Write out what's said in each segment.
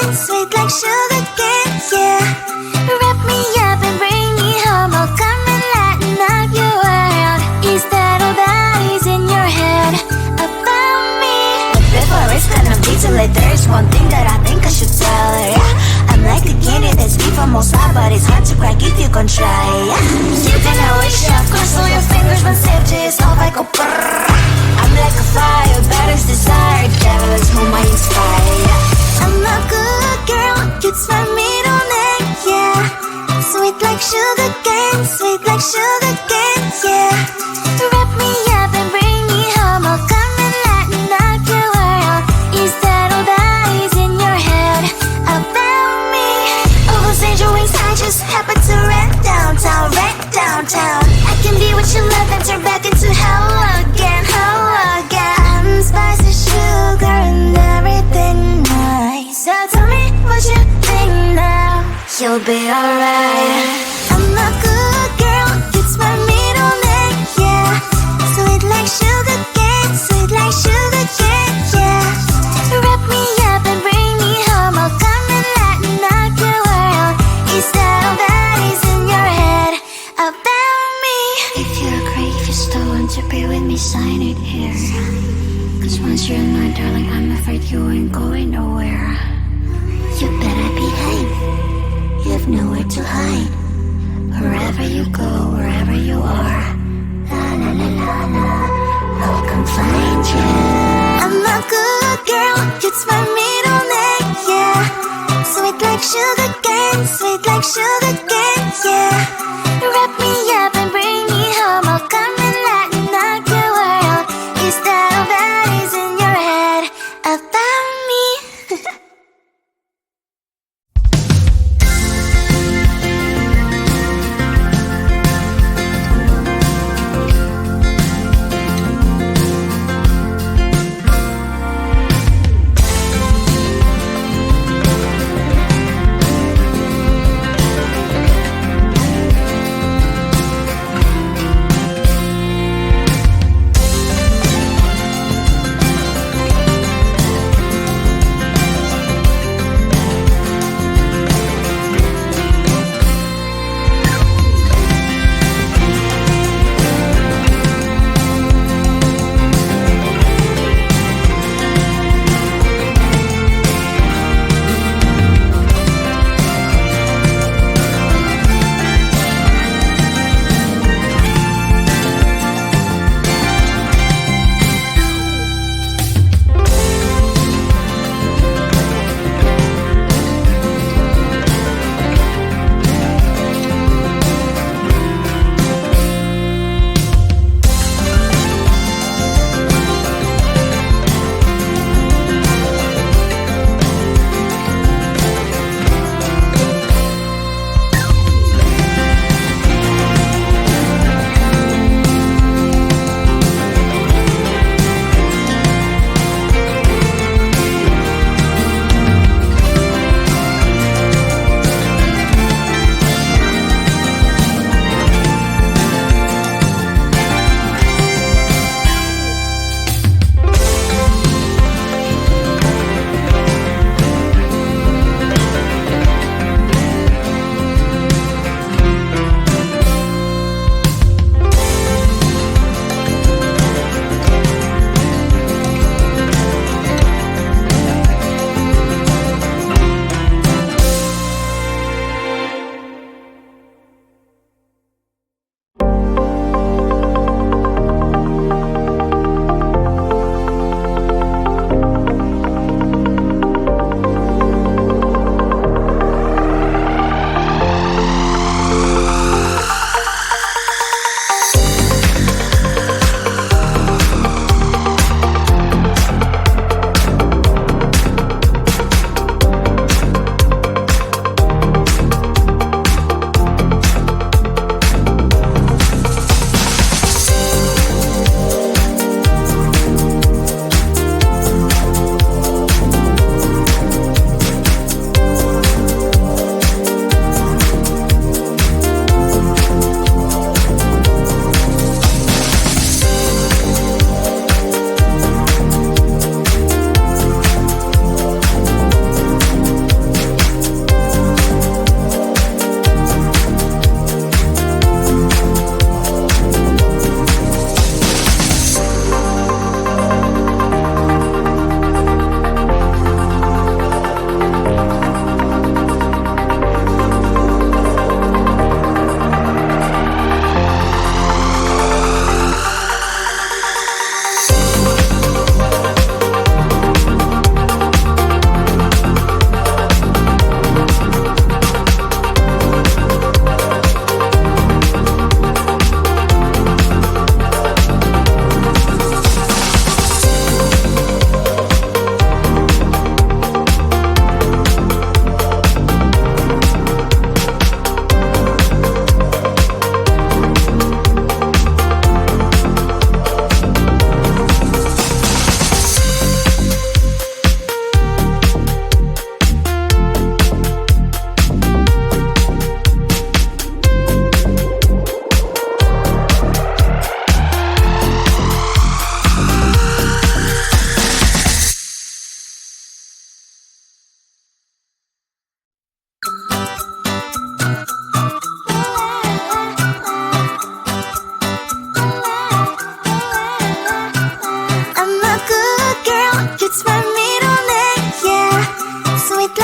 cane, sweet like sugar cane, yeah. Wrap me up and bring me home, I'll come and lighten up your world. Is that all that is in your head about me? But before it's gonna be too late, there's one thing that I think I should tell her, yeah. I'm like a candy that's deep from most high, but it's hard to crack if you can try, yeah. You can always shove, cross all your fingers when safety is off, I go brrrr. I'm like a fire, batter's desire, devil is whom I inspire, yeah. I'm a good girl, it's my middle name, yeah. Sweet like sugar cane, sweet like sugar cane, yeah. Wrap me up and bring me home, I'll come and lighten up your world. Is that all that is in your head about me? Over angel wings, I just happen to rent downtown, rent downtown. I can be what you love and turn back into hell again, hell again. Spicy sugar and everything nice. So tell me what you think now, you'll be alright. I'm a good girl, it's my middle name, yeah. Sweet like sugar cane, sweet like sugar cane, yeah. Wrap me up and bring me home, I'll come and lighten up your world. Is that all that is in your head about me? If you're a creep, you still want to be with me, sign it here. Cause once you're mine, darling, I'm afraid you ain't going nowhere. You better behave, you have nowhere to hide. Wherever you go, wherever you are, la la la la la, I'll come find you. I'm a good girl, it's my middle name, yeah. Sweet like sugar cane, sweet like sugar cane, yeah. Wrap me up and bring me home, I'll come and lighten up your world. Is that all that is in your head about me?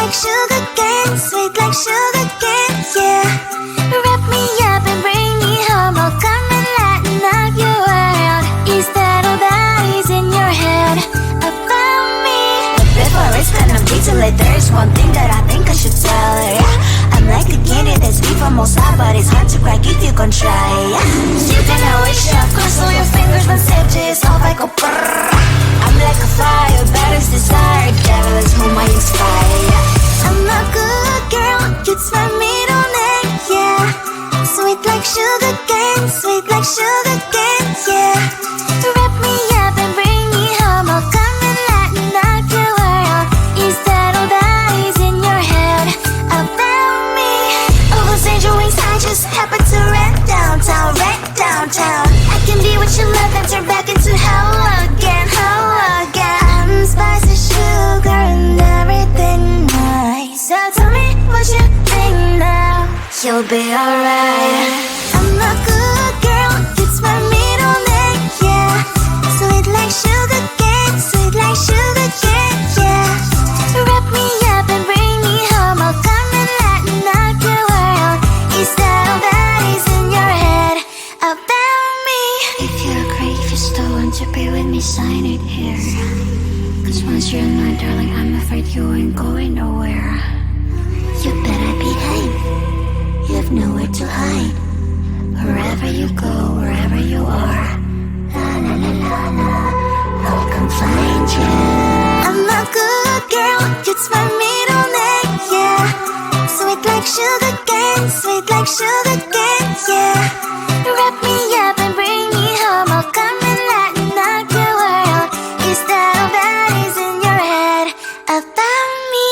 like sugar cane, sweet like sugar cane, yeah. Wrap me up and bring me home, I'll come and lighten up your world. Is that all that is in your head about me? But before it's gonna be too late, there's one thing that I think I should tell her, yeah. I'm like the candy that's sweet from outside, but it's hard to crack if you can try, yeah. You can always shove, cross all your fingers when safety is off, I go brrrr. I'm like a fire, battles desire, devil is whom I inspire, yeah. I'm a good girl, it's my middle name, yeah. Sweet like sugar cane, sweet like sugar cane, yeah. Wrap me up and bring me home, I'll come and lighten up your world. Is that all that is in your head about me? All those angel wings I just happen to rent downtown, rent downtown. I can be what you love and turn back into hell again, hell again. I'm spicy sugar and everything nice. So tell me what you think now, you'll be alright. I'm a good girl, it's my middle name, yeah. Sweet like sugar cane, sweet like sugar cane, yeah. Wrap me up and bring me home, I'll come and lighten up your world. Is that all that is in your head about me? If you agree, if you still want to be with me, sign it here. Cause once you're mine, darling, I'm afraid you ain't going nowhere. You better behave, you have nowhere to hide. Wherever you go, wherever you are, la la la la la, I'll come find you. I'm a good girl, it's my middle name, yeah. Sweet like sugar cane, sweet like sugar cane, yeah. Wrap me up and bring me home, I'll come and lighten up your world. Is that all that is in your head about me?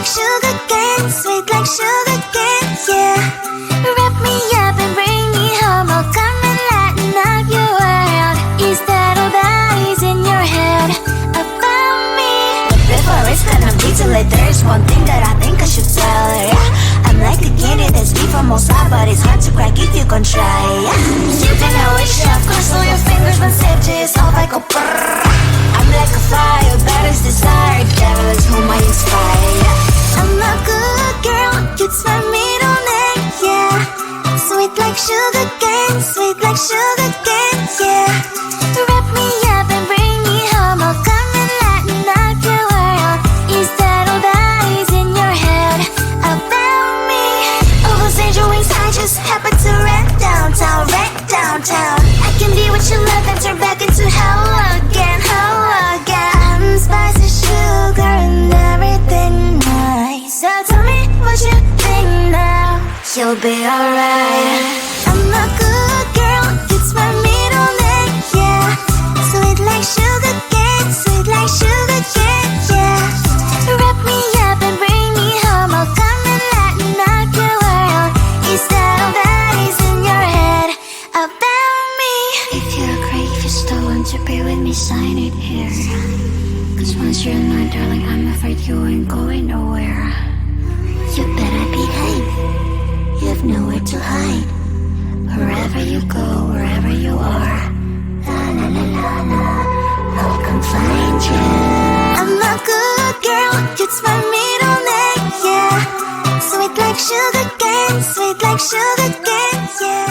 like sugar cane, sweet like sugar cane, yeah. Wrap me up and bring me home, I'll come and lighten up your world. Is that all that is in your head about me? But before it's gonna be too late, there's one thing that I think I should tell her, yeah. I'm like the candy that's deep from outside, but it's hard to crack if you can try, yeah. You can always shove, cross all your fingers when safety is off, I go brrrr. I'm like a fire, battles desire, devil is whom I inspire, yeah. I'm a good girl, it's my middle name, yeah. Sweet like sugar cane, sweet like sugar cane, yeah. Wrap me up and bring me home, I'll come and lighten up your world. Is that all that is in your head about me? All those angel wings I just happen to rent downtown, rent downtown. I can be what you love and turn back into hell again, hell again. Spicy sugar and everything nice. So tell me what you think now. You'll be alright. I'm a good girl, it's my middle name, yeah. Sweet like sugar cane, sweet like sugar cane, yeah. Wrap me up and bring me home, I'll come and lighten up your world. Is that all that is in your head about me? If you're great, if you still want to be with me, sign it here. Cause once you're mine, darling, I'm afraid you ain't going nowhere. You better behave, you have nowhere to hide. Wherever you go, wherever you are, la la la la la, I'll come find you. I'm a good girl, it's my middle name, yeah. Sweet like sugar cane, sweet like sugar cane, yeah.